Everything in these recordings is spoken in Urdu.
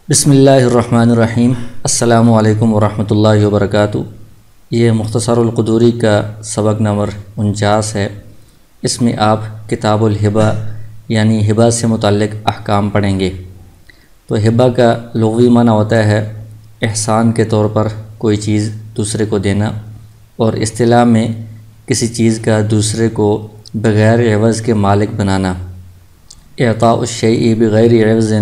بسم اللہ الرحمن الرحیم۔ السلام علیکم ورحمۃ اللہ وبرکاتہ۔ یہ مختصر القدوری کا سبق نمبر 49 ہے۔ اس میں آپ کتاب الہبہ یعنی ہبہ سے متعلق احکام پڑھیں گے۔ تو ہبہ کا لغوی معنی ہوتا ہے احسان کے طور پر کوئی چیز دوسرے کو دینا، اور اصطلاح میں کسی چیز کا دوسرے کو بغیر عوض کے مالک بنانا۔ اعطاء الشیء بغیر عوض،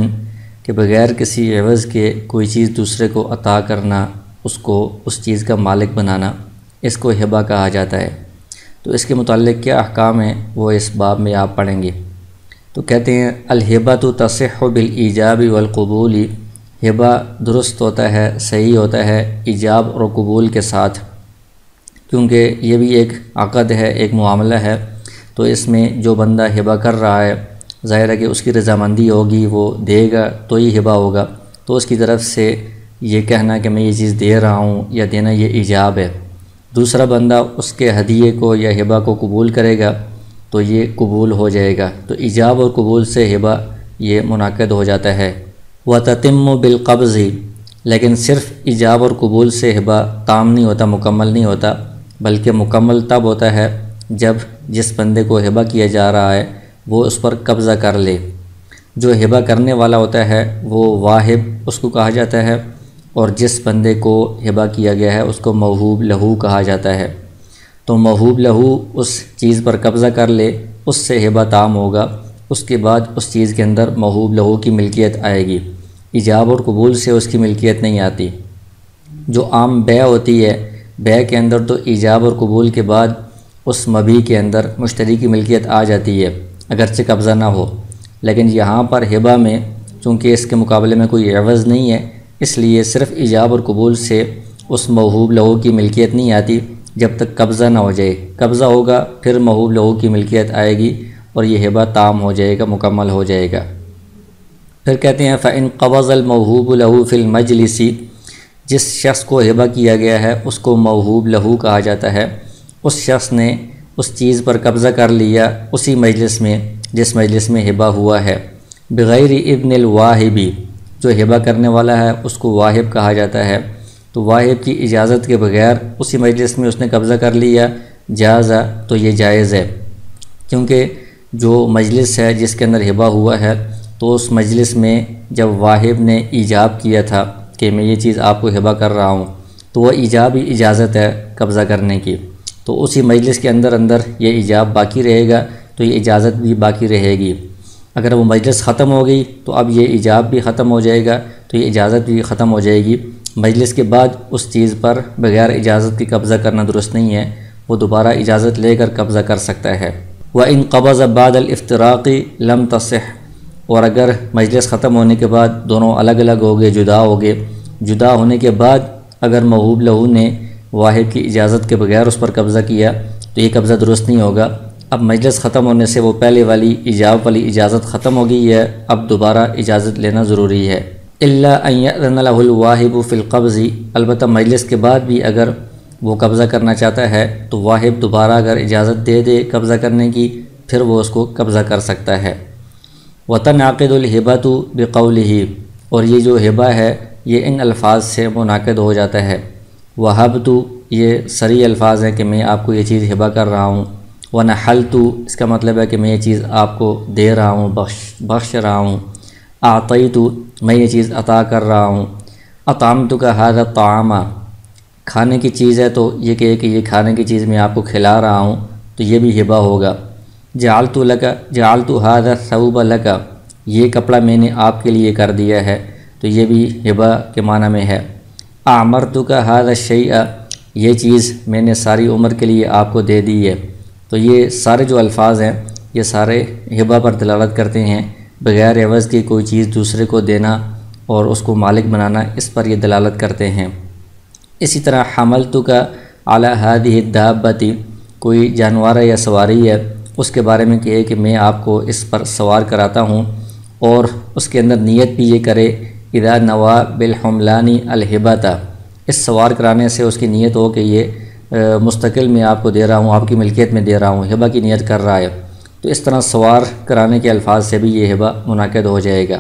کہ بغیر کسی عوض کے کوئی چیز دوسرے کو عطا کرنا، اس کو اس چیز کا مالک بنانا، اس کو ہبہ کہا جاتا ہے۔ تو اس کے متعلق کیا احکام ہیں وہ اس باب میں آپ پڑھیں گے۔ تو کہتے ہیں الہبۃ تصح بالایجاب والقبول، ہبہ درست ہوتا ہے، صحیح ہوتا ہے ایجاب اور قبول کے ساتھ، کیونکہ یہ بھی ایک عقد ہے، ایک معاملہ ہے۔ تو اس میں جو بندہ ہبہ کر رہا ہے، ظاہر ہے کہ اس کی رضامندی ہوگی، وہ دے گا تو ہی ہبہ ہوگا۔ تو اس کی طرف سے یہ کہنا کہ میں یہ چیز دے رہا ہوں یا دینا، یہ ایجاب ہے۔ دوسرا بندہ اس کے ہدیے کو یا ہبہ کو قبول کرے گا تو یہ قبول ہو جائے گا۔ تو ایجاب اور قبول سے ہبہ یہ منعقد ہو جاتا ہے۔ وَتَتِمُّ بِالْقَبْضِ، لیکن صرف ایجاب اور قبول سے ہبہ تام نہیں ہوتا، مکمل نہیں ہوتا، بلکہ مکمل تب ہوتا ہے جب جس بندے کو ہبہ کیا جا رہا ہے وہ اس پر قبضہ کر لے۔ جو ہبہ کرنے والا ہوتا ہے وہ واہب اس کو کہا جاتا ہے، اور جس بندے کو ہبہ کیا گیا ہے اس کو موہوب لہو کہا جاتا ہے۔ تو موہوب لہو اس چیز پر قبضہ کر لے، اس سے ہبہ تام ہوگا۔ اس کے بعد اس چیز کے اندر موہوب لہو کی ملکیت آئے گی، ایجاب اور قبول سے اس کی ملکیت نہیں آتی۔ جو عام بیع ہوتی ہے، بیع کے اندر تو ایجاب اور قبول کے بعد اس مبیع کے اندر مشتری کی ملکیت آ جاتی ہے، اگرچہ قبضہ نہ ہو۔ لیکن یہاں پر ہبہ میں چونکہ اس کے مقابلے میں کوئی عوض نہیں ہے، اس لیے صرف ایجاب اور قبول سے اس موہوب لہو کی ملکیت نہیں آتی جب تک قبضہ نہ ہو جائے۔ قبضہ ہوگا پھر موہوب لہو کی ملکیت آئے گی اور یہ ہبہ تام ہو جائے گا، مکمل ہو جائے گا۔ پھر کہتے ہیں فَإِن قَبَضَ الْمَوْهُوبُ لَهُ فِي الْمَجْلِسِ، جس شخص کو ہبہ کیا گیا ہے اس کو موہوب لہو کہا جاتا ہے۔ اس شخص نے اس چیز پر قبضہ کر لیا اسی مجلس میں جس مجلس میں ہبہ ہوا ہے۔ بغیر ابن الواہب، جو ہبہ کرنے والا ہے اس کو واہب کہا جاتا ہے۔ تو واہب کی اجازت کے بغیر اسی مجلس میں اس نے قبضہ کر لیا، جازہ، تو یہ جائز ہے، کیونکہ جو مجلس ہے جس کے اندر ہبہ ہوا ہے تو اس مجلس میں جب واہب نے ایجاب کیا تھا کہ میں یہ چیز آپ کو ہبہ کر رہا ہوں، تو وہ ایجاب ہی اجازت ہے قبضہ کرنے کی۔ تو اسی مجلس کے اندر یہ ایجاب باقی رہے گا، تو یہ اجازت بھی باقی رہے گی۔ اگر وہ مجلس ختم ہو گئی تو اب یہ ایجاب بھی ختم ہو جائے گا، تو یہ اجازت بھی ختم ہو جائے گی۔ مجلس کے بعد اس چیز پر بغیر اجازت کی قبضہ کرنا درست نہیں ہے، وہ دوبارہ اجازت لے کر قبضہ کر سکتا ہے۔ وَإِن قَبَضَ بَعْدَ الْإِفْتِرَاقِ لَمْ تَصِحْ، اور اگر مجلس ختم ہونے کے بعد دونوں الگ الگ ہو گئے، جدا ہو گئے، جدا ہونے کے بعد اگر موہوب لہو نے واہب کی اجازت کے بغیر اس پر قبضہ کیا تو یہ قبضہ درست نہیں ہوگا۔ اب مجلس ختم ہونے سے وہ پہلے والی ایجاب والی اجازت ختم ہو گئی ہے، اب دوبارہ اجازت لینا ضروری ہے۔ إِلَّا أَن يَأْذَنَ لَهُ الْوَاهِبُ فِي الْقَبْضِ، البتہ مجلس کے بعد بھی اگر وہ قبضہ کرنا چاہتا ہے تو واہب دوبارہ اگر اجازت دے دے قبضہ کرنے کی، پھر وہ اس کو قبضہ کر سکتا ہے۔ وَتَنْعَقِدُ الْهِبَةُ بِقَوْلِهِ، اور یہ جو ہبہ ہے یہ ان الفاظ سے منعقد ہو جاتا ہے۔ وَهَبْتُ، یہ صریح الفاظ ہیں کہ میں آپ کو یہ چیز ہبہ کر رہا ہوں۔ وَنَحَلْتُ، اس کا مطلب ہے کہ میں یہ چیز آپ کو دے رہا ہوں، بخش رہا ہوں۔ أَعْطَيْتُ، میں یہ چیز عطا کر رہا ہوں۔ أَطْعَمْتُكَ هَذَا الطَّعَامَ، کھانے کی چیز ہے تو یہ کہ یہ کھانے کی چیز میں آپ کو کھلا رہا ہوں، تو یہ بھی ہبہ ہوگا۔ جَعَلْتُ هَذَا الثَّوْبَ لَكَ، یہ کپڑا میں نے آپ کے لیے کر دیا ہے، تو یہ بھی ہبہ کے معنی میں ہے۔ أَعْمَرْتُكَ هَذَا الشَّيْءَ، یہ چیز میں نے ساری عمر کے لیے آپ کو دے دی ہے۔ تو یہ سارے جو الفاظ ہیں یہ سارے ہبہ پر دلالت کرتے ہیں، بغیر عوض کی کوئی چیز دوسرے کو دینا اور اس کو مالک بنانا، اس پر یہ دلالت کرتے ہیں۔ اسی طرح حملتک علی هذه الدابۃ، کوئی جانور یا سواری ہے، اس کے بارے میں کہے کہ میں آپ کو اس پر سوار کراتا ہوں، اور اس کے اندر نیت بھی یہ کرے اذا نوى بالحملان الہبۃ، اس سوار کرانے سے اس کی نیت ہو کہ یہ مستقل میں آپ کو دے رہا ہوں، آپ کی ملکیت میں دے رہا ہوں، ہبہ کی نیت کر رہا ہے، تو اس طرح سوار کرانے کے الفاظ سے بھی یہ ہبہ منعقد ہو جائے گا۔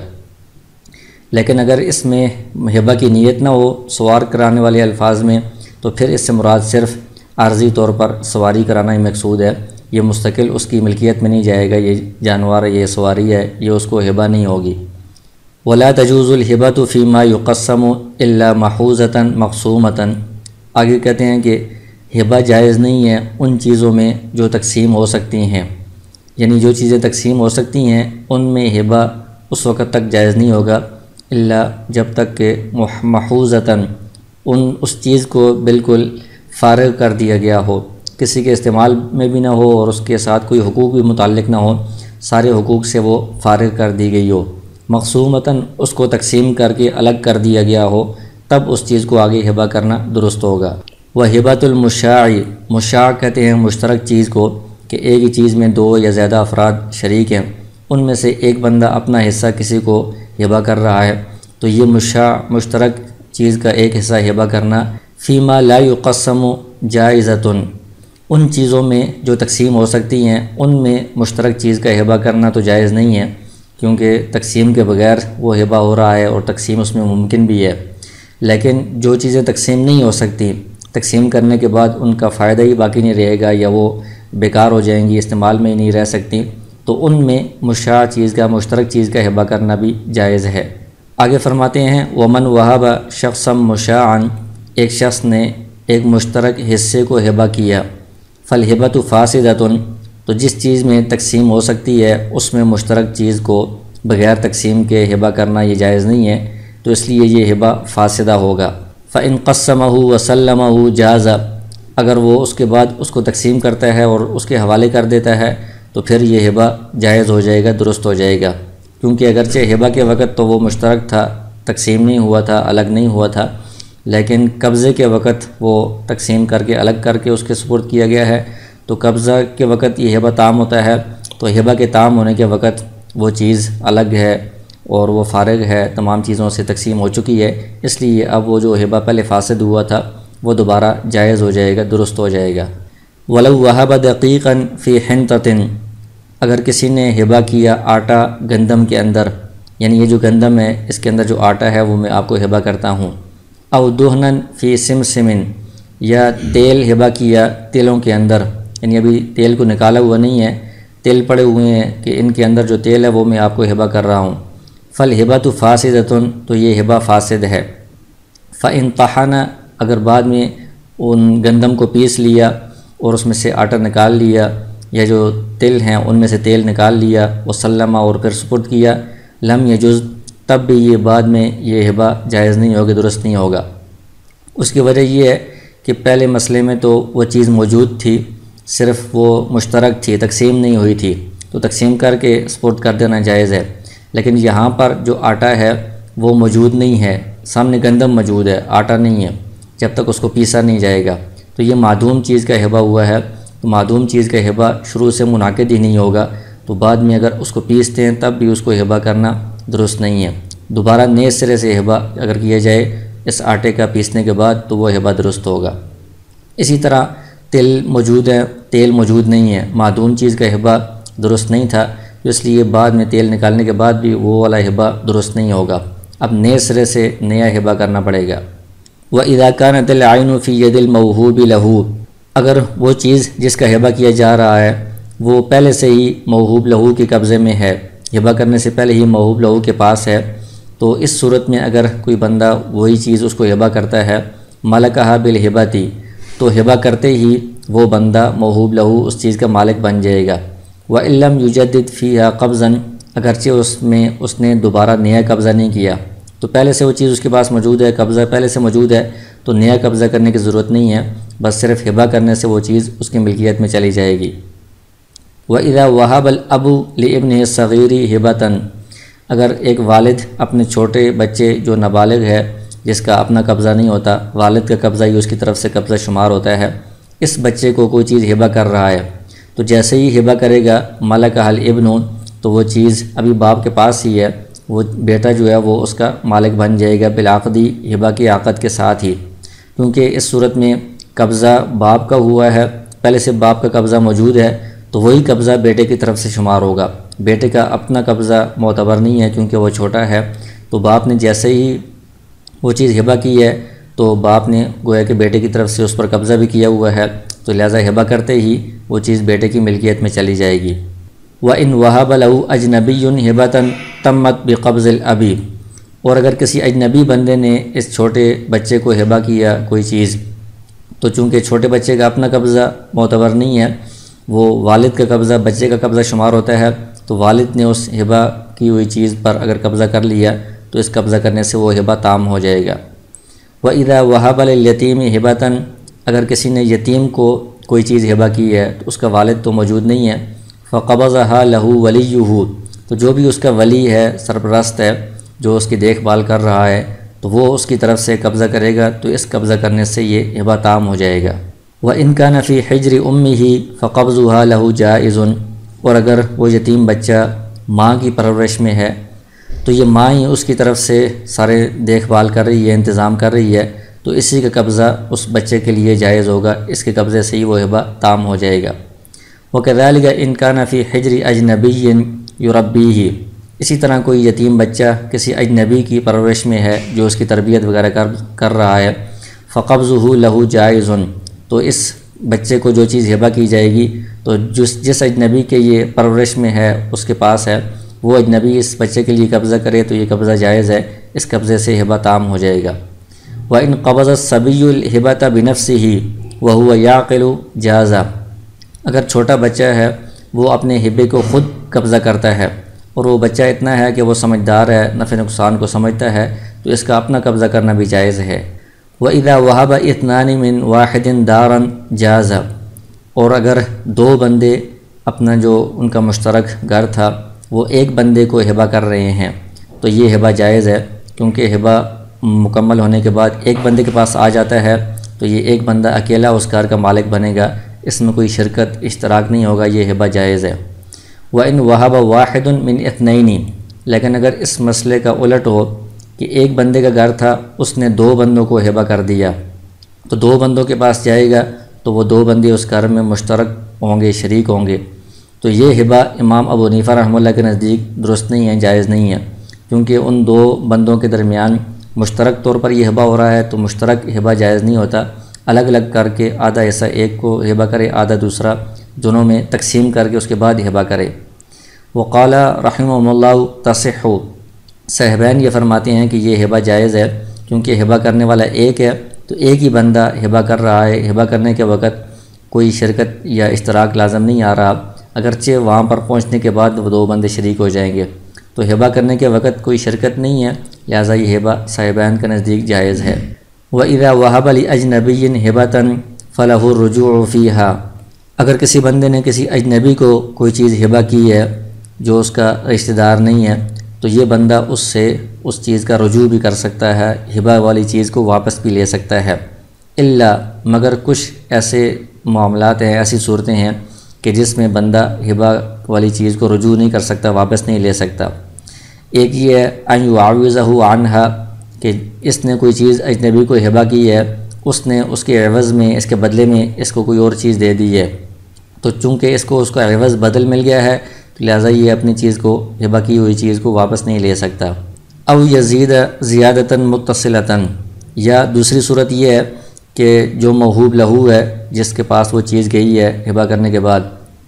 لیکن اگر اس میں ہبہ کی نیت نہ ہو سوار کرانے والے الفاظ میں تو پھر اس سے مراد صرف عارضی طور پر سواری کرانا ہی مقصود ہے، یہ مستقل اس کی ملکیت میں نہیں جائے گا، یہ جانور ہے، یہ سواری ہے، یہ اس کو ہبہ نہیں ہوگی۔ ولا تجوز الہبۃ فیما یقسم الا محوزۃ مقسومۃ، آگے کہتے ہیں کہ ہبہ جائز نہیں ہے ان چیزوں میں جو تقسیم ہو سکتی ہیں، یعنی جو چیزیں تقسیم ہو سکتی ہیں ان میں ہبہ اس وقت تک جائز نہیں ہوگا الا جب تک کہ محوزتاً اس چیز کو بالکل فارغ کر دیا گیا ہو، کسی کے استعمال میں بھی نہ ہو اور اس کے ساتھ کوئی حقوق بھی متعلق نہ ہو، سارے حقوق سے وہ فارغ کر دی گئی ہو، مقسومتاً اس کو تقسیم کر کے الگ کر دیا گیا ہو، تب اس چیز کو آگے ہبہ کرنا درست ہوگا۔ وہبۃ المشاع، مشاع کہتے ہیں مشترک چیز کو کہ ایک ہی چیز میں دو یا زیادہ افراد شریک ہیں، ان میں سے ایک بندہ اپنا حصہ کسی کو ہبہ کر رہا ہے، تو یہ مشاع مشترک چیز کا ایک حصہ ہبہ کرنا فیما لا یقسم جائزۃ، ان چیزوں میں جو تقسیم ہو سکتی ہیں ان میں مشترک چیز کا ہبہ کرنا تو جائز نہیں ہے، کیونکہ تقسیم کے بغیر وہ ہبہ ہو رہا ہے اور تقسیم اس میں ممکن بھی ہے۔ لیکن جو چیزیں تقسیم نہیں ہو سکتی، تقسیم کرنے کے بعد ان کا فائدہ ہی باقی نہیں رہے گا یا وہ بیکار ہو جائیں گی، استعمال میں ہی نہیں رہ سکتی، تو ان میں مشاع چیز کا مشترک چیز کا ہبہ کرنا بھی جائز ہے۔ آگے فرماتے ہیں ومن وہب شخصا مشاعا، ایک شخص نے ایک مشترک حصے کو ہبہ کیا، فالہبۃ فاسدۃ، تو جس چیز میں تقسیم ہو سکتی ہے اس میں مشترک چیز کو بغیر تقسیم کے ہبہ کرنا یہ جائز نہیں ہے، تو اس لیے یہ ہبہ فاسدہ ہوگا۔ فإن قسمہ وسلمہ جاز، اگر وہ اس کے بعد اس کو تقسیم کرتا ہے اور اس کے حوالے کر دیتا ہے تو پھر یہ ہبہ جائز ہو جائے گا، درست ہو جائے گا، کیونکہ اگرچہ ہبہ کے وقت تو وہ مشترک تھا، تقسیم نہیں ہوا تھا، الگ نہیں ہوا تھا، لیکن قبضے کے وقت وہ تقسیم کر کے الگ کر کے اس کے سپرد کیا گیا ہے، تو قبضہ کے وقت یہ ہبہ تام ہوتا ہے، تو ہبہ کے تام ہونے کے وقت وہ چیز الگ ہے اور وہ فارغ ہے، تمام چیزوں سے تقسیم ہو چکی ہے، اس لیے اب وہ جو ہبہ پہلے فاسد ہوا تھا وہ دوبارہ جائز ہو جائے گا، درست ہو جائے گا۔ وَلَوْ وَهَبَ دَقِيقًا فِي حِنْطَةٍ، اگر کسی نے ہبہ کیا آٹا گندم کے اندر، یعنی یہ جو گندم ہے اس کے اندر جو آٹا ہے وہ میں آپ کو ہبہ کرتا ہوں، او دہنن فی سمسمن، یا تیل ہبہ کیا تیلوں کے اندر، یعنی ابھی تیل کو نکالا ہوا نہیں ہے، تیل پڑے ہوئے ہیں کہ ان کے اندر جو تیل ہے وہ میں آپ کو ہبہ کر رہا ہوں، فالہبۃ فاسدۃ، تو یہ ہبہ فاسد ہے۔ فإن طحن، اگر بعد میں ان گندم کو پیس لیا اور اس میں سے آٹا نکال لیا یا جو تل ہیں ان میں سے تیل نکال لیا، وسلمہ، اور پھر سپرد کیا، لم یجوز، تب بھی یہ بعد میں یہ ہبہ جائز نہیں ہوگا، درست نہیں ہوگا۔ اس کی وجہ یہ ہے کہ پہلے مسئلے میں تو وہ چیز موجود تھی، صرف وہ مشترک تھی، تقسیم نہیں ہوئی تھی، تو تقسیم کر کے سپرد کر دینا جائز ہے، لیکن یہاں پر جو آٹا ہے وہ موجود نہیں ہے، سامنے گندم موجود ہے، آٹا نہیں ہے، جب تک اس کو پیسا نہیں جائے گا، تو یہ معدوم چیز کا ہبہ ہوا ہے، تو معدوم چیز کا ہبہ شروع سے منعقد ہی نہیں ہوگا، تو بعد میں اگر اس کو پیستے ہیں تب بھی اس کو ہبہ کرنا درست نہیں ہے، دوبارہ نئے سرے سے ہبہ اگر کیا جائے اس آٹے کا پیسنے کے بعد تو وہ ہبہ درست ہوگا۔ اسی طرح تل موجود ہے، تیل موجود نہیں ہے، معدوم چیز کا ہبہ درست نہیں تھا، اس لیے بعد میں تیل نکالنے کے بعد بھی وہ والا ہبہ درست نہیں ہوگا، اب نئے سرے سے نیا ہبہ کرنا پڑے گا۔ وَإِذَا كَانَتِ الْعَيْنُ فِي يَدِ الْمَوْهُوبِ لَهُ، اگر وہ چیز جس کا ہبہ کیا جا رہا ہے وہ پہلے سے ہی موہوب لہو کے قبضے میں ہے، ہبہ کرنے سے پہلے ہی موہوب لہو کے پاس ہے، تو اس صورت میں اگر کوئی بندہ وہی چیز اس کو ہبہ کرتا ہے، ملکہ بالہبۃ، تو ہبہ کرتے ہی وہ بندہ موہوب لہو اس چیز کا مالک بن جائے گا۔ وَإِن لَمْ يُجَدِّدْ فِيهَا قَبْضًا، اگرچہ اس نے دوبارہ نیا قبضہ نہیں کیا، تو پہلے سے وہ چیز اس کے پاس موجود ہے، قبضہ پہلے سے موجود ہے، تو نیا قبضہ کرنے کی ضرورت نہیں ہے، بس صرف ہبہ کرنے سے وہ چیز اس کی ملکیت میں چلی جائے گی۔ وَإِذَا وَهَبَ الْأَبُ لِابْنِهِ الصَّغِيرِ هِبَةً، اگر ایک والد اپنے چھوٹے بچے جو نابالغ ہے، جس کا اپنا قبضہ نہیں ہوتا، والد کا قبضہ ہی اس کی طرف سے قبضہ شمار ہوتا ہے، اس بچے کو کوئی چیز ہبہ کر رہا ہے، تو جیسے ہی ہبہ کرے گا ملکہ الابن، تو وہ چیز ابھی باپ کے پاس ہی ہے، وہ بیٹا جو ہے وہ اس کا مالک بن جائے گا بالعقدی، ہبہ کی عقد کے ساتھ ہی، کیونکہ اس صورت میں قبضہ باپ کا ہوا ہے، پہلے سے باپ کا قبضہ موجود ہے، تو وہی قبضہ بیٹے کی طرف سے شمار ہوگا، بیٹے کا اپنا قبضہ معتبر نہیں ہے کیونکہ وہ چھوٹا ہے، تو باپ نے جیسے ہی وہ چیز ہبہ کی ہے تو باپ نے گویا کہ بیٹے کی طرف سے اس پر قبضہ بھی کیا ہوا ہے، تو لہٰذا ہبہ کرتے ہی وہ چیز بیٹے کی ملکیت میں چلی جائے گی۔ وَإِنْ وَهَبَ لَهُ أَجْنَبِيٌّ هِبَةً تَمَّتْ بِقَبْضِ الْأَبِي، اور اگر کسی اجنبی بندے نے اس چھوٹے بچے کو ہبہ کیا کوئی چیز، تو چونکہ چھوٹے بچے کا اپنا قبضہ معتبر نہیں ہے، وہ والد کا قبضہ بچے کا قبضہ شمار ہوتا ہے، تو والد نے اس ہبہ کی ہوئی چیز پر اگر قبضہ کر لیا تو اس قبضہ کرنے سے وہ ہبہ تام ہو جائے گا۔ وَإِذَا وَهَبَ لِلْيَتِيمِ هِبَةً، اگر کسی نے یتیم کو کوئی چیز ہبہ کی ہے تو اس کا والد تو موجود نہیں ہے، فَقَبَضَهَا لَهُ وَلِيُّهُ، تو جو بھی اس کا ولی ہے، سرپرست ہے، جو اس کی دیکھ بھال کر رہا ہے، تو وہ اس کی طرف سے قبضہ کرے گا، تو اس قبضہ کرنے سے یہ ہبہ تام ہو جائے گا۔ وَإِنْ كَانَ فِي حِجْرِ أُمِّهِ فَقَبْضُهَا لَهُ جَائِزٌ، اور اگر وہ یتیم بچہ ماں کی پرورش میں ہے تو یہ ماں ہی اس کی طرف سے سارے دیکھ بھال کر رہی ہے، انتظام کر رہی ہے، تو اسی کا قبضہ اس بچے کے لیے جائز ہوگا، اس کے قبضے سے ہی وہ ہبہ تام ہو جائے گا۔ وَكَذَلِكَ إِنْ كَانَ فِي حِجْرِ أَجْنَبِيٍّ يُرَبِّيهِ، اسی طرح کوئی یتیم بچہ کسی اجنبی کی پرورش میں ہے جو اس کی تربیت وغیرہ کر رہا ہے، فَقَبْضُهُ لَهُ جَائِزٌ، تو اس بچے کو جو چیز ہبہ کی جائے گی تو جس اجنبی کے یہ پرورش میں ہے، اس کے پاس ہے، وہ اجنبی اس بچے کے لیے قبضہ کرے تو یہ قبضہ جائز ہے، اس قبضے سے ہبہ تام ہو جائے گا۔ وَإِنْ قَبَضَ الصَّبِيُّ الْهِبَةَ بِنَفْسِهِ وَهُوَ يَعْقِلُ جَازَ، اگر چھوٹا بچہ ہے وہ اپنے ہبے کو خود قبضہ کرتا ہے اور وہ بچہ اتنا ہے کہ وہ سمجھدار ہے، نفع نقصان کو سمجھتا ہے، تو اس کا اپنا قبضہ کرنا بھی جائز ہے۔ وَإِذَا وَهَبَ اثْنَانِ مِنْ وَاحِدٍ دَارًا جَازَ، اور اگر دو بندے اپنا جو ان کا مشترک گھر تھا وہ ایک بندے کو ہبہ کر رہے ہیں تو یہ ہبہ جائز ہے، کیونکہ ہبہ مکمل ہونے کے بعد ایک بندے کے پاس آ جاتا ہے تو یہ ایک بندہ اکیلا اس گھر کا مالک بنے گا، اس میں کوئی شرکت اشتراک نہیں ہوگا، یہ ہبہ جائز ہے۔ وَإِنْ وَهَبَ وَاحِدٌ مِنْ اثْنَيْنِ، لیکن اگر اس مسئلے کا الٹ ہو کہ ایک بندے کا گھر تھا، اس نے دو بندوں کو ہبہ کر دیا، تو دو بندوں کے پاس جائے گا تو وہ دو بندے اس گھر میں مشترک ہوں گے، شریک ہوں گے، تو یہ ہبہ امام ابو حنیفہ رحمہ اللہ کے نزدیک درست نہیں ہے، جائز نہیں ہے، کیونکہ ان دو بندوں کے درمیان مشترک طور پر یہ ہبہ ہو رہا ہے، تو مشترک ہبہ جائز نہیں ہوتا، الگ الگ کر کے آدھا حصہ ایک کو ہبہ کرے، آدھا دوسرا، دونوں میں تقسیم کر کے اس کے بعد ہبہ کرے۔ وقال رحمہ اللہ تصح، صاحبین یہ فرماتے ہیں کہ یہ ہبہ جائز ہے، کیونکہ ہبہ کرنے والا ایک ہے، تو ایک ہی بندہ ہبہ کر رہا ہے، ہبہ کرنے کے وقت کوئی شرکت یا اشتراک لازم نہیں آ رہا، اگرچہ وہاں پر پہنچنے کے بعد وہ دو بندے شریک ہو جائیں گے، تو ہبہ کرنے کے وقت کوئی شرکت نہیں ہے، لہٰذا یہ ہبہ صاحبین کے نزدیک جائز ہے۔ وَإِذَا وَهَبَ لِأَجْنَبِيٍّ هِبَةً فَلَهُ الرُّجُوعُ فِيهَا، اگر کسی بندے نے کسی اجنبی کو کوئی چیز ہبہ کی ہے جو اس کا رشتہ دار نہیں ہے، تو یہ بندہ اس سے اس چیز کا رجوع بھی کر سکتا ہے، ہبہ والی چیز کو واپس بھی لے سکتا ہے، الا مگر کچھ ایسے معاملات ہیں، ایسی صورتیں ہیں کہ جس میں بندہ ہبہ والی چیز کو رجوع نہیں کر سکتا، واپس نہیں لے سکتا۔ ایک یہ ہے ان یعوضہ عنہا، کہ اس نے کوئی چیز اجنبی کو ہبہ کی ہے، اس نے اس کے عوض میں، اس کے بدلے میں اس کو کوئی اور چیز دے دی ہے، تو چونکہ اس کو اس کا عوض بدل مل گیا ہے تو لہٰذا یہ اپنی چیز کو، ہبہ کی ہوئی چیز کو واپس نہیں لے سکتا۔ او یزید زیادتاً متصلتاً، یا دوسری صورت یہ ہے کہ جو موہوب لہو ہے، جس کے پاس وہ چیز گئی ہے ہبہ کرنے کے بعد،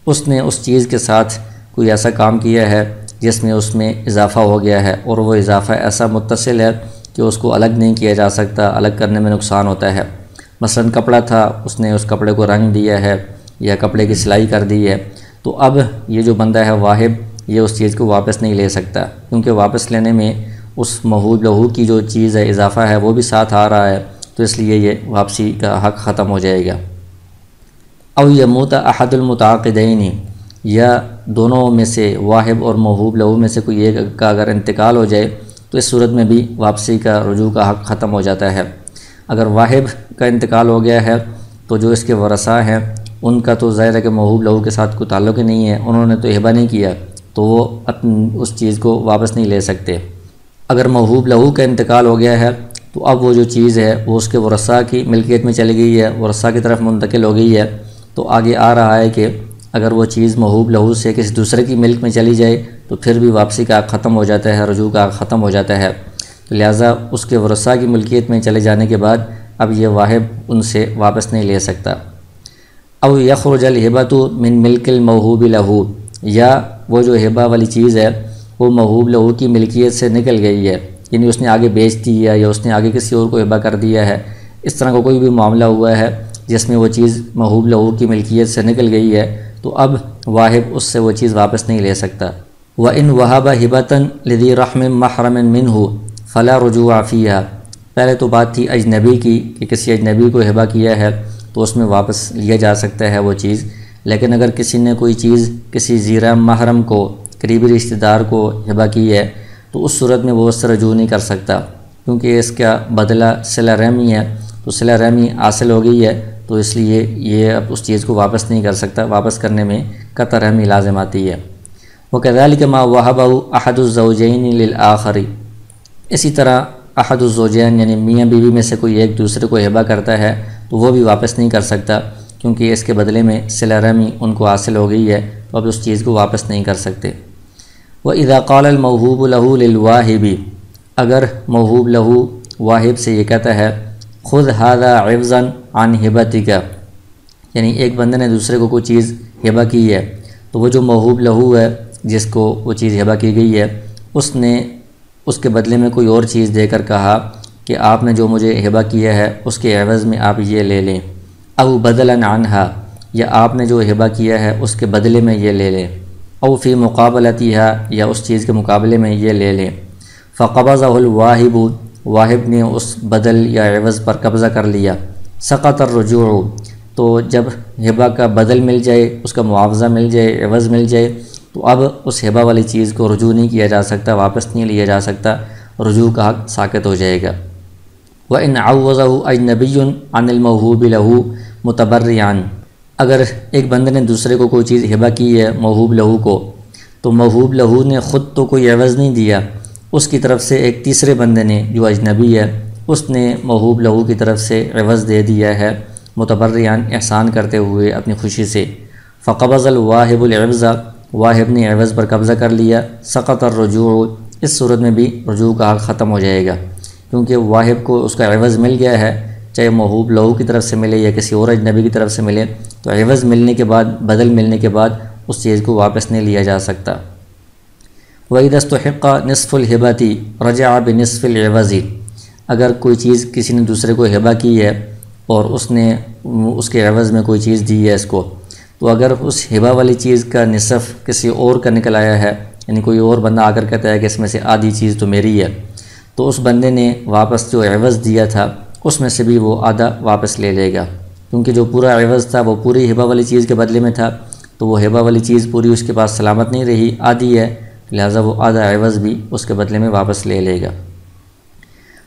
اس نے اس چیز کے ساتھ کوئی ایسا کام کیا ہے جس میں اس میں اضافہ ہو گیا ہے، اور وہ اضافہ ایسا متصل ہے کہ اس کو الگ نہیں کیا جا سکتا، الگ کرنے میں نقصان ہوتا ہے۔ مثلا کپڑا تھا، اس نے اس کپڑے کو رنگ دیا ہے یا کپڑے کی سلائی کر دی ہے، تو اب یہ جو بندہ ہے واہب، یہ اس چیز کو واپس نہیں لے سکتا، کیونکہ واپس لینے میں اس موہوب لہو کی جو چیز ہے، اضافہ ہے، وہ بھی ساتھ آ رہا ہے، تو اس لیے یہ واپسی کا حق ختم ہو جائے گا۔ او یموت احد المتعاقدین، یا دونوں میں سے، واہب اور موہوب لہو میں سے کوئی ایک کا اگر انتقال ہو جائے تو اس صورت میں بھی واپسی کا، رجوع کا حق ختم ہو جاتا ہے۔ اگر واہب کا انتقال ہو گیا ہے تو جو اس کے ورثاء ہیں ان کا تو ظاہر ہے کہ موہوب لہو کے ساتھ کوئی تعلق ہی نہیں ہے، انہوں نے تو ہبہ نہیں کیا، تو وہ اس چیز کو واپس نہیں لے سکتے۔ اگر موہوب لہو کا انتقال ہو گیا ہے تو اب وہ جو چیز ہے وہ اس کے ورثاء کی ملکیت میں چلی گئی ہے، ورثاء کی طرف منتقل ہو گئی ہے، تو آگے آ رہا ہے کہ اگر وہ چیز موہوب لہو سے کسی دوسرے کی ملک میں چلی جائے تو پھر بھی واپسی کا حق ختم ہو جاتا ہے، رجوع کا حق ختم ہو جاتا ہے۔ تو لہٰذا اس کے ورثاء کی ملکیت میں چلے جانے کے بعد اب یہ واہب ان سے واپس نہیں لے سکتا۔ او یخرج الہبۃ من ملک الموہوب لہ، یا وہ جو ہبہ والی چیز ہے وہ موہوب لہو کی ملکیت سے نکل گئی ہے، یعنی اس نے آگے بیچ دی ہے یا اس نے آگے کسی اور کو ہبہ کر دیا ہے، اس طرح کا کوئی بھی معاملہ ہوا ہے جس میں وہ چیز موہوب لہو کی ملکیت سے نکل گئی ہے، تو اب واہب اس سے وہ چیز واپس نہیں لے سکتا۔ وَإِنْ وَهَبَ هِبَةً لِذِي رَحْمٍ مَحْرَمٍ مِّنْهُ فَلَا رُجُوعَ فِيهَا، پہلے تو بات تھی اجنبی کی کہ کسی اجنبی کو ہبہ کیا ہے تو اس میں واپس لیا جا سکتا ہے وہ چیز، لیکن اگر کسی نے کوئی چیز کسی ذی محرم کو، قریبی رشتہ دار کو ہبہ کی ہے تو اس صورت میں وہ اس سے رجوع نہیں کر سکتا، کیونکہ اس کا بدلہ صلہ رحمی ہے، تو صلہ رحمی حاصل ہو گئی ہے، تو اس لیے یہ اب اس چیز کو واپس نہیں کر سکتا، واپس کرنے میں قطع رحمی لازم آتی ہے۔ وَكَذَلِكَ مَا وَهَبَهُ أَحَدُ الزَّوْجَيْنِ لِلْآخَرِ، اسی طرح احد الزوجین یعنی میاں بیوی میں سے کوئی ایک دوسرے کو ہبہ کرتا ہے تو وہ بھی واپس نہیں کر سکتا، کیونکہ اس کے بدلے میں صلہ رحمی ان کو حاصل ہو گئی ہے، تو اب اس چیز کو واپس نہیں کر سکتے۔ وَإِذَا قَالَ الْمَوْهُوبُ لَهُ لِلْوَاهِبِ، اگر موہوب لہو واہب سے یہ کہتا ہے خُذْ هَذَا عِوْضًا عَنْ هِبَتِكَ، یعنی ایک بندے نے دوسرے کو کوئی چیز ہبہ کی ہے تو وہ جو موہوب لہو ہے جس کو وہ چیز ہبہ کی گئی ہے اس نے اس کے بدلے میں کوئی اور چیز دے کر کہا کہ آپ نے جو مجھے ہبہ کیا ہے اس کے عوض میں آپ یہ لے لیں، او بدلاً عنہا، یا آپ نے جو ہبہ کیا ہے اس کے بدلے میں یہ لے لیں، او فی مقابلتہا، یا اس چیز کے مقابلے میں یہ لے لیں۔ فقبضہ الواہب، واہب نے اس بدل یا عوض پر قبضہ کر لیا، سقط الرجوع، تو جب ہبہ کا بدل مل جائے، اس کا معاوضہ مل جائے، عوض مل جائے، تو اب اس ہبہ والی چیز کو رجوع نہیں کیا جا سکتا، واپس نہیں لیا جا سکتا، رجوع کا حق ساقط ہو جائے گا۔ وَإِنْ عَوَّضَهُ أَجْنَبِيٌّ عَنِ الْمَوْهُوبِ لَهُ مُتَبَرِّعًا، اگر ایک بندے نے دوسرے کو کوئی چیز ہبہ کی ہے موہوب لہو کو، تو موہوب لہو نے خود تو کوئی عوض نہیں دیا، اس کی طرف سے ایک تیسرے بندے نے جو اجنبی ہے اس نے موہوب لہو کی طرف سے عوض دے دیا ہے، متبرعاً احسان کرتے ہوئے اپنی خوشی سے۔ فقبض الواہب العوض، واہب نے عوض پر قبضہ کر لیا، سقط الرجوع، اس صورت میں بھی رجوع کا حق ختم ہو جائے گا، کیونکہ واہب کو اس کا عوض مل گیا ہے، چاہے موہوب لہو کی طرف سے ملے یا کسی اور اجنبی کی طرف سے ملے، تو عوض ملنے کے بعد، بدل ملنے کے بعد اس چیز کو واپس نہیں لیا جا سکتا۔ وَإِذَا اسْتُحِقَّ نِصْفُ الْهِبَةِ رَجَعَ بِنِصْفِ الْعِوَضِ، اگر کوئی چیز کسی نے دوسرے کو ہبہ کی ہے اور اس نے اس کے عوض میں کوئی چیز دی ہے اس کو، تو اگر اس ہبہ والی چیز کا نصف کسی اور کا نکل آیا ہے، یعنی کوئی اور بندہ آ کر کہتا ہے کہ اس میں سے آدھی چیز تو میری ہے، تو اس بندے نے واپس جو عوض دیا تھا اس میں سے بھی وہ آدھا واپس لے لے گا، کیونکہ جو پورا عوض تھا وہ پوری ہبہ والی چیز کے بدلے میں تھا، تو وہ ہبہ والی چیز پوری اس کے پاس سلامت نہیں رہی، آدھی ہے، لہٰذا وہ آدھا عوض بھی اس کے بدلے میں واپس لے لے گا۔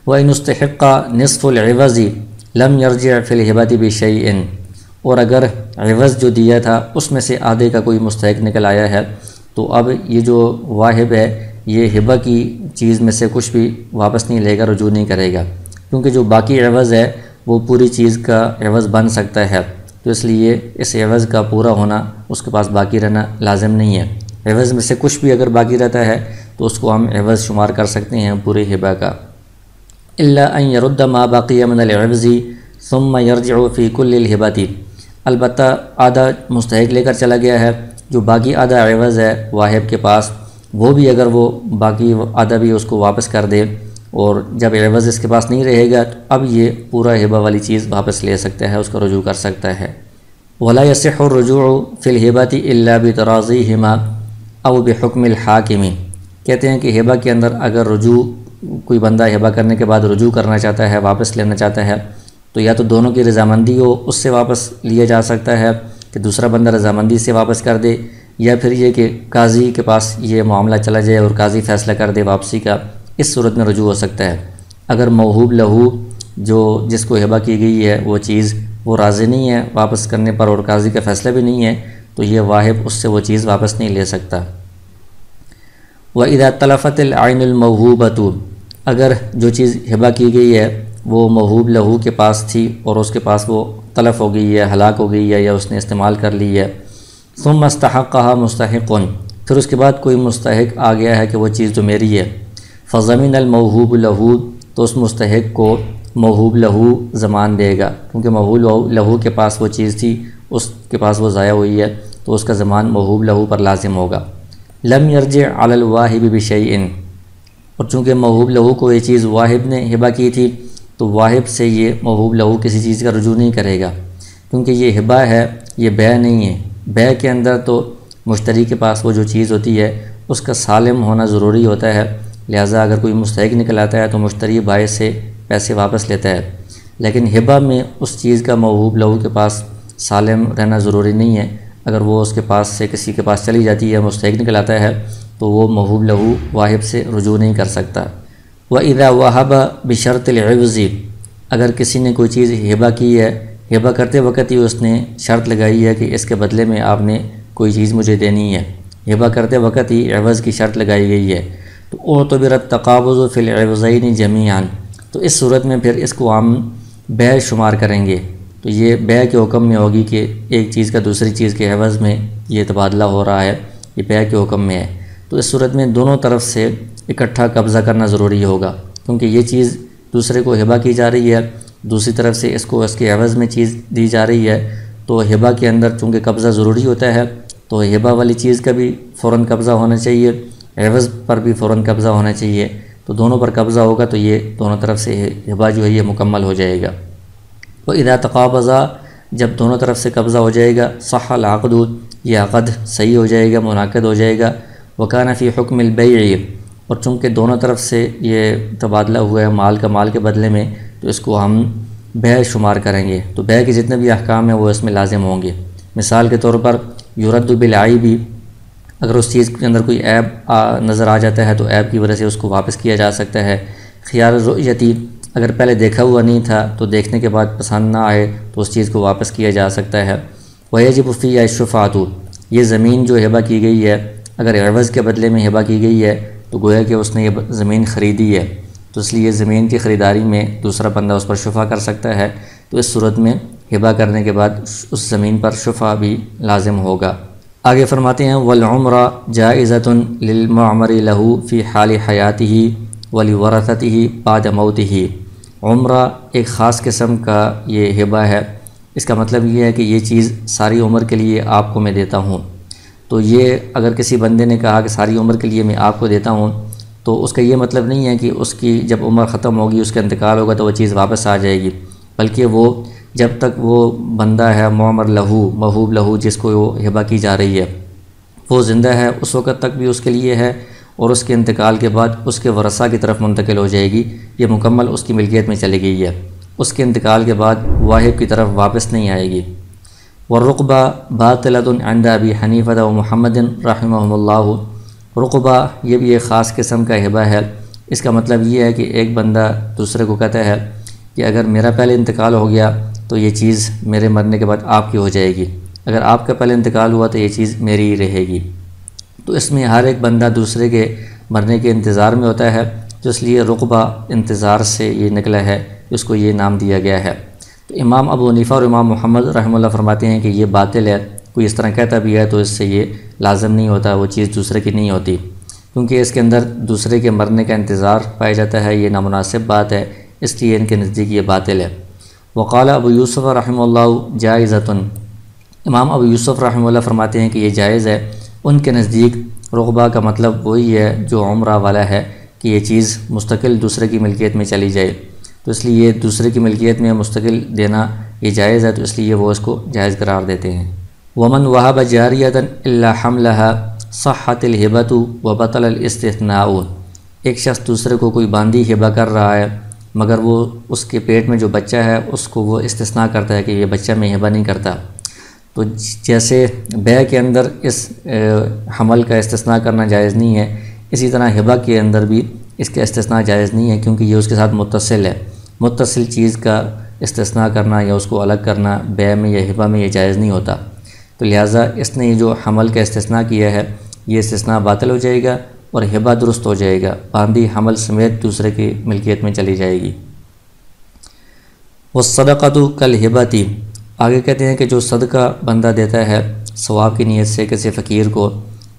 وَإِنْ اسْتَحِقَّ نِصْفُ الْعِوَضِ لَمْ يَرْجِعْ فِي الْهِبَةِ بِشَيْءٍ، اور اگر عوض جو دیا تھا اس میں سے آدھے کا کوئی مستحق نکل آیا ہے تو اب یہ جو واہب ہے یہ ہبہ کی چیز میں سے کچھ بھی واپس نہیں لے گا، رجوع نہیں کرے گا، کیونکہ جو باقی عوض ہے وہ پوری چیز کا عوض بن سکتا ہے، تو اس لیے اس عوض کا پورا ہونا اس کے پاس باقی رہنا لازم نہیں ہے۔ عوض میں سے کچھ بھی اگر باقی رہتا ہے تو اس کو ہم عوض شمار کر سکتے ہیں پورے ہبہ کا۔ إِلَّا أَن يَرُدَّ مَا بَقِيَ مِنَ الْعِوْضِ ثُمَّ يَرْجِعُ فِي كُلِّ الْهِبَةِ، البتہ آدھا مستحق لے کر چلا گیا ہے، جو باقی آدھا عوض ہے واہب کے پاس، وہ بھی اگر وہ باقی آدھا بھی اس کو واپس کر دے، اور جب عوض اس کے پاس نہیں رہے گا تو اب یہ پورا ہبہ والی چیز واپس لے سکتا ہے، اس کا رجوع کر سکتا ہے۔ وَلَا يَصِحُّ الرُّجُوعُ فِي الْهِبَةِ إِلَّا بِتَرَاضِيهِمَا أَوْ بِحُكْمِ الْحَاكِمِ، کہتے ہیں کہ ہبہ کے اندر اگر رجوع، کوئی بندہ ہبہ کرنے کے بعد رجوع کرنا چاہتا ہے، واپس لینا چاہتا ہے، تو یا تو دونوں کی رضامندی ہو، اس سے واپس لیا جا سکتا ہے کہ دوسرا بندہ رضامندی سے واپس کر دے، یا پھر یہ کہ قاضی کے پاس یہ معاملہ چلا جائے اور قاضی فیصلہ کر دے واپسی کا، اس صورت میں رجوع ہو سکتا ہے۔ اگر موہوب لہو جس کو ہبہ کی گئی ہے وہ چیز وہ راضی نہیں ہے واپس کرنے پر اور قاضی کا فیصلہ بھی نہیں ہے، تو یہ واہب اس سے وہ چیز واپس نہیں لے سکتا۔ وَإِذَا تَلَفَتِ الْعَيْنُ الْمَوْهُوبَةُ، اگر جو چیز ہبہ کی گئی ہے وہ موہوب لہو کے پاس تھی اور اس کے پاس وہ تلف ہو گئی ہے، ہلاک ہو گئی ہے، یا اس نے استعمال کر لی ہے، ثُمَّ اسْتَحَقَّهَا مُسْتَحِقٌ، پھر اس کے بعد کوئی مستحق آ گیا ہے کہ وہ چیز تو میری ہے، فضمن الموہوب لہو، تو اس مستحق کو موہوب لہو ضمان دے گا، کیونکہ موہوب لہو کے پاس وہ چیز تھی، اس کے پاس وہ ضائع ہوئی ہے، تو اس کا ضمان موہوب لہو پر لازم ہوگا۔ لم یرجع علی الواہب بشیء، اور چونکہ موہوب لہو کو یہ چیز واہب نے ہبہ کی تھی، تو واہب سے یہ موہوب لہو کسی چیز کا رجوع نہیں کرے گا، کیونکہ یہ ہبہ ہے، یہ بیع نہیں ہے۔ بیع کے اندر تو مشتری کے پاس وہ جو چیز ہوتی ہے اس کا سالم ہونا ضروری ہوتا ہے، لہٰذا اگر کوئی مستحق نکل آتا ہے تو مشتری بائع سے پیسے واپس لیتا ہے، لیکن ہبہ میں اس چیز کا موہوب لہو کے پاس سالم رہنا ضروری نہیں ہے۔ اگر وہ اس کے پاس سے کسی کے پاس چلی جاتی ہے، مستحق نکل آتا ہے، تو وہ موہوب لہو واہب سے رجوع نہیں کر سکتا۔ وَإِذَا وَهَبَ بِشَرْطِ الْعِوْضِ، اگر کسی نے کوئی چیز ہبہ کی ہے، ہبہ کرتے وقت ہی اس نے شرط لگائی ہے کہ اس کے بدلے میں آپ نے کوئی چیز مجھے دینی ہے، ہبہ کرتے وقت ہی عوض کی شرط لگائی گئی ہے، تو اعتبر التقابض فی العوضین جمیعا، تو اس صورت میں پھر اس کو ہم بیع شمار کریں گے۔ تو یہ بیع کے حکم میں ہوگی کہ ایک چیز کا دوسری چیز کے عوض میں یہ تبادلہ ہو رہا ہے، یہ بیع کے حکم میں ہے، تو اس صورت میں دونوں طرف سے اکٹھا قبضہ کرنا ضروری ہوگا، کیونکہ یہ چیز دوسرے کو ہبہ کی جا رہی ہے، دوسری طرف سے اس کو اس کے عوض میں چیز دی جا رہی ہے، تو ہبہ کے اندر چونکہ قبضہ ضروری ہوتا ہے، تو ہبہ والی چیز کا بھی فوراً قبضہ ہونا چاہیے، عوض پر بھی فوراً قبضہ ہونا چاہیے، تو دونوں پر قبضہ ہوگا تو یہ دونوں طرف سے ہبہ جو ہے یہ مکمل ہو جائے گا۔ وَإِذَا تَقَابَضَا، جب دونوں طرف سے قبضہ ہو جائے گا، صح العقد، یہ عقد صحیح ہو جائے گا، منعقد ہو جائے گا۔ وَكَانَ فِي حُكْمِ الْبَيْعِ، اور چونکہ دونوں طرف سے یہ تبادلہ ہوا ہے مال کا مال کے بدلے میں، تو اس کو ہم بیع شمار کریں گے، تو بیع کے جتنے بھی احکام ہیں وہ اس میں لازم ہوں گے۔ مثال کے طور پر یرد بالعیب، اگر اس چیز کے اندر کوئی عیب نظر آ جاتا ہے تو عیب کی وجہ سے اس کو واپس کیا جا سکتا ہے۔ خیار الرؤیتی، اگر پہلے دیکھا ہوا نہیں تھا تو دیکھنے کے بعد پسند نہ آئے تو اس چیز کو واپس کیا جا سکتا ہے۔ ویجب فیہا الشفعۃ، یہ زمین جو ہبہ کی گئی ہے اگر عوض کے بدلے میں ہبہ کی گئی ہے تو گویا کہ اس نے یہ زمین خریدی ہے، تو اس لیے زمین کی خریداری میں دوسرا بندہ اس پر شفع کر سکتا ہے، تو اس صورت میں ہبہ کرنے کے بعد اس زمین پر شفع بھی لازم ہوگا۔ آگے فرماتے ہیں والعمرہ جائزۃ للمعمر لہ فی حال حیاتہ ولورثتہ بعد موتہ، عمرہ ایک خاص قسم کا یہ ہبہ ہے، اس کا مطلب یہ ہے کہ یہ چیز ساری عمر کے لیے آپ کو میں دیتا ہوں۔ تو یہ اگر کسی بندے نے کہا کہ ساری عمر کے لیے میں آپ کو دیتا ہوں، تو اس کا یہ مطلب نہیں ہے کہ اس کی جب عمر ختم ہوگی اس کا انتقال ہوگا تو وہ چیز واپس آ جائے گی، بلکہ وہ جب تک وہ بندہ ہے معمر لہو موہوب لہو جس کو وہ ہبہ کی جا رہی ہے وہ زندہ ہے اس وقت تک بھی اس کے لیے ہے، اور اس کے انتقال کے بعد اس کے ورثاء کی طرف منتقل ہو جائے گی، یہ مکمل اس کی ملکیت میں چلی گئی ہے، اس کے انتقال کے بعد واہب کی طرف واپس نہیں آئے گی۔ والرقبہ باطلۃ عند ابی حنیفہ و محمد رحمہم اللہ، رقبہ یہ بھی ایک خاص قسم کا ہبہ ہے، اس کا مطلب یہ ہے کہ ایک بندہ دوسرے کو کہتا ہے کہ اگر میرا پہلے انتقال ہو گیا تو یہ چیز میرے مرنے کے بعد آپ کی ہو جائے گی، اگر آپ کا پہلے انتقال ہوا تو یہ چیز میری ہی رہے گی۔ تو اس میں ہر ایک بندہ دوسرے کے مرنے کے انتظار میں ہوتا ہے، تو اس لیے رقبہ انتظار سے یہ نکلا ہے، اس کو یہ نام دیا گیا ہے۔ تو امام ابو حنیفہ اور امام محمد رحمہ اللہ فرماتے ہیں کہ یہ باطل ہے، کوئی اس طرح کہتا بھی ہے تو اس سے یہ لازم نہیں ہوتا، وہ چیز دوسرے کی نہیں ہوتی، کیونکہ اس کے اندر دوسرے کے مرنے کا انتظار پایا جاتا ہے، یہ نامناسب بات ہے، اس لیے ان کے نزدیک یہ باطل ہے۔ وقال ابو یوسف رحمہ اللہ جائزۃ، امام ابو یوسف رحمہ اللہ فرماتے ہیں کہ یہ جائز ہے، ان کے نزدیک رقبہ کا مطلب وہی ہے جو عمرہ والا ہے کہ یہ چیز مستقل دوسرے کی ملکیت میں چلی جائے، تو اس لیے دوسرے کی ملکیت میں مستقل دینا یہ جائز ہے، تو اس لیے وہ اس کو جائز قرار دیتے ہیں۔ ومن وهب جاریۃ الا حملها صحت الہبۃ وبطل الاستثناء، ایک شخص دوسرے کو کوئی باندی ہبہ کر رہا ہے مگر وہ اس کے پیٹ میں جو بچہ ہے اس کو وہ استثناء کرتا ہے کہ یہ بچہ میں ہبہ نہیں کرتا، تو جیسے بیع کے اندر اس حمل کا استثناء کرنا جائز نہیں ہے، اسی طرح ہبہ کے اندر بھی اس کا استثناء جائز نہیں ہے، کیونکہ یہ اس کے ساتھ متصل ہے، متصل چیز کا استثناء کرنا یا اس کو الگ کرنا بیع میں یا ہبہ میں یہ جائز نہیں ہوتا، تو لہٰذا اس نے یہ جو حمل کا استثناء کیا ہے یہ استثناء باطل ہو جائے گا اور ہبہ درست ہو جائے گا، باندی حمل سمیت دوسرے کی ملکیت میں چلی جائے گی۔ والصدقۃ کالہبۃ، آگے کہتے ہیں کہ جو صدقہ بندہ دیتا ہے ثواب کی نیت سے کسی فقیر کو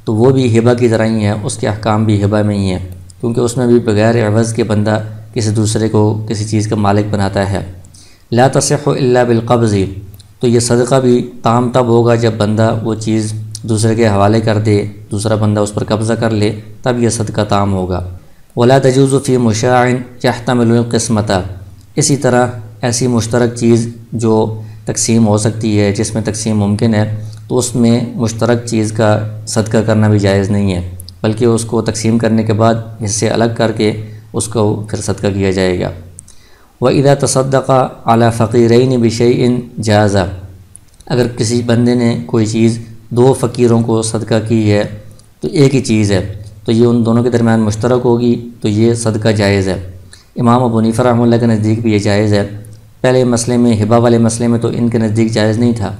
تو وہ بھی ہبہ کی طرح ہی ہے، اس کے احکام بھی ہبہ میں ہی ہیں۔ کیونکہ اس میں بھی بغیر عوض کے بندہ کسی دوسرے کو کسی چیز کا مالک بناتا ہے۔ لا تصح الا بالقبض، تو یہ صدقہ بھی تام تب ہوگا جب بندہ وہ چیز دوسرے کے حوالے کر دے، دوسرا بندہ اس پر قبضہ کر لے، تب یہ صدقہ تام ہوگا۔ ولا تجوز فی مشاع یحتمل القسمۃ، اسی طرح ایسی مشترک چیز جو تقسیم ہو سکتی ہے، جس میں تقسیم ممکن ہے، تو اس میں مشترک چیز کا صدقہ کرنا بھی جائز نہیں ہے، بلکہ اس کو تقسیم کرنے کے بعد حصے الگ کر کے اس کو پھر صدقہ کیا جائے گا۔ وَإِذَا تَصَدَّقَ عَلَى فَقِيرَيْنِ بِشَيْءٍ جَازَ، اگر کسی بندے نے کوئی چیز دو فقیروں کو صدقہ کی ہے تو ایک ہی چیز ہے، تو یہ ان دونوں کے درمیان مشترک ہوگی تو یہ صدقہ جائز ہے۔ امام ابو حنیفہ رحمہ اللہ کے نزدیک بھی یہ جائز ہے۔ پہلے مسئلے میں، ہبہ والے مسئلے میں تو ان کے نزدیک جائز نہیں تھا،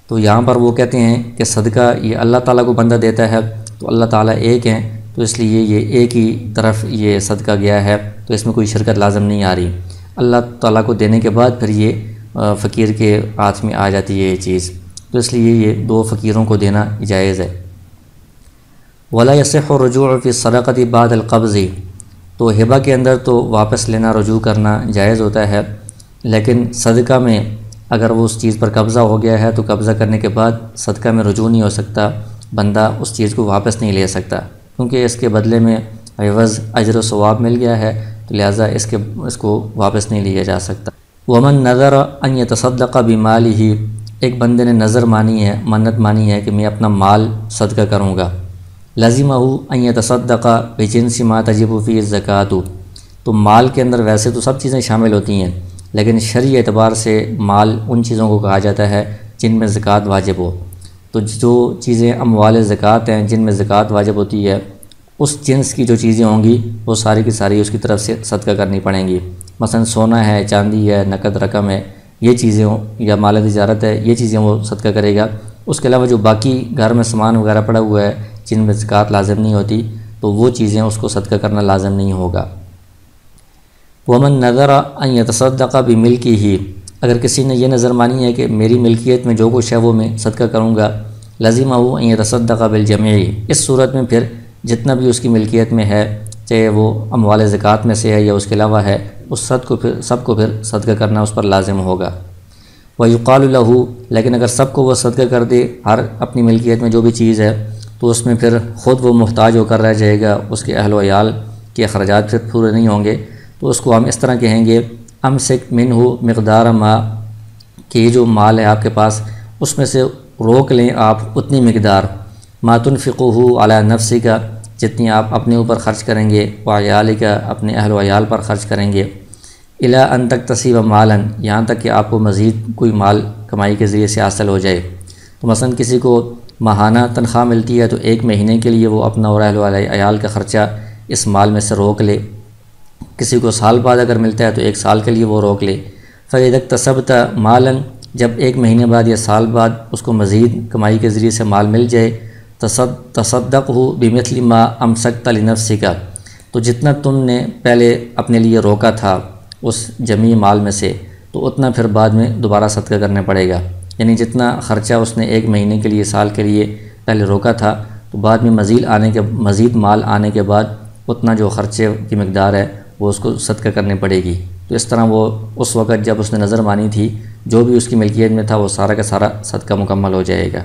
تو یہاں پر وہ کہتے ہیں کہ صدقہ یہ اللہ تعالیٰ کو بندہ دیتا ہے، تو اللہ تعالیٰ ایک ہیں، تو اس لیے یہ ایک ہی طرف یہ صدقہ گیا ہے، تو اس میں کوئی شرکت لازم نہیں آ رہی۔ اللہ تعالیٰ کو دینے کے بعد پھر یہ فقیر کے ہاتھ میں آ جاتی ہے یہ چیز، تو اس لیے یہ دو فقیروں کو دینا جائز ہے۔ ولا يصح الرجوع في الصدقة بعد القبض، تو ہبہ کے اندر تو واپس لینا، رجوع کرنا جائز ہوتا ہے، لیکن صدقہ میں اگر وہ اس چیز پر قبضہ ہو گیا ہے تو قبضہ کرنے کے بعد صدقہ میں رجوع نہیں ہو سکتا، بندہ اس چیز کو واپس نہیں لے سکتا، کیونکہ اس کے بدلے میں عوض اجر و ثواب مل گیا ہے، تو لہٰذا اس کو واپس نہیں لیا جا سکتا۔ ومن نذر ان يتصدق بماله، ایک بندے نے نظر مانی ہے، منت مانی ہے کہ میں اپنا مال صدقہ کروں گا، لازمہ ان يتصدق بجنس ما تجب فيه الزکوۃ، تو مال کے اندر ویسے تو سب چیزیں شامل ہوتی ہیں، لیکن شرعی اعتبار سے مال ان چیزوں کو کہا جاتا ہے جن میں زکوٰۃ واجب ہو، تو جو چیزیں اموال زکوٰۃ ہیں جن میں زکوٰۃ واجب ہوتی ہے، اس جنس کی جو چیزیں ہوں گی وہ ساری کی ساری اس کی طرف سے صدقہ کرنی پڑیں گی۔ مثلا سونا ہے، چاندی ہے، نقد رقم ہے، یہ چیزیں یا مال تجارت ہے، یہ چیزیں وہ صدقہ کرے گا۔ اس کے علاوہ جو باقی گھر میں سامان وغیرہ پڑا ہوا ہے جن میں زکوٰۃ لازم نہیں ہوتی، تو وہ چیزیں اس کو صدقہ کرنا لازم نہیں ہوگا۔ ومن نذر ان يتصدق بملکہ، اگر کسی نے یہ نظر مانی ہے کہ میری ملکیت میں جو کچھ ہے وہ میں صدقہ کروں گا، لازمہ ان يتصدق بالجميع، اس صورت میں پھر جتنا بھی اس کی ملکیت میں ہے، چاہے وہ اموال زکوٰۃ میں سے ہے یا اس کے علاوہ ہے، اس سب کو پھر صدقہ کرنا اس پر لازم ہوگا۔ وَيُقَالُ لَهُ، لیکن اگر سب کو وہ صدقہ کر دے، ہر اپنی ملکیت میں جو بھی چیز ہے، تو اس میں پھر خود وہ محتاج ہو کر رہ جائے گا، اس کے اہل و عیال کے اخراجات پھر پورے نہیں ہوں گے، تو اس کو ہم اس طرح کہیں گے امسک منہ مقدار ما، کہ یہ جو مال ہے آپ کے پاس اس میں سے روک لیں آپ اتنی مقدار، ما تنفقہ علی نفسک، جتنی آپ اپنے اوپر خرچ کریں گے، وعیالک، اپنے اہل و عیال پر خرچ کریں گے، الی ان تکتسب مالا، یہاں تک کہ آپ کو مزید کوئی مال کمائی کے ذریعے سے حاصل ہو جائے۔ تو مثلا کسی کو ماہانہ تنخواہ ملتی ہے تو ایک مہینے کے لیے وہ اپنا اور اہل و عیال کا خرچہ اس مال میں سے روک لے، کسی کو سال بعد اگر ملتا ہے تو ایک سال کے لیے وہ روک لے۔ فَإِذَا اكْتَسَبْتَ مَالًا، جب ایک مہینے بعد یا سال بعد اس کو مزید کمائی کے ذریعے سے مال مل جائے، تصدقہ بمثل ما امسکت لنفسک، تو جتنا تم نے پہلے اپنے لیے روکا تھا اس جمعی مال میں سے، تو اتنا پھر بعد میں دوبارہ صدقہ کرنے پڑے گا، یعنی جتنا خرچہ اس نے ایک مہینے کے لیے، سال کے لیے پہلے روکا تھا، تو بعد میں مزید مال آنے کے بعد اتنا جو خرچے کی مقدار ہے وہ اس کو صدقہ کرنے پڑے گی۔ تو اس طرح وہ اس وقت جب اس نے نظر مانی تھی جو بھی اس کی ملکیت میں تھا وہ سارا کا سارا صدقہ مکمل ہو جائے گا۔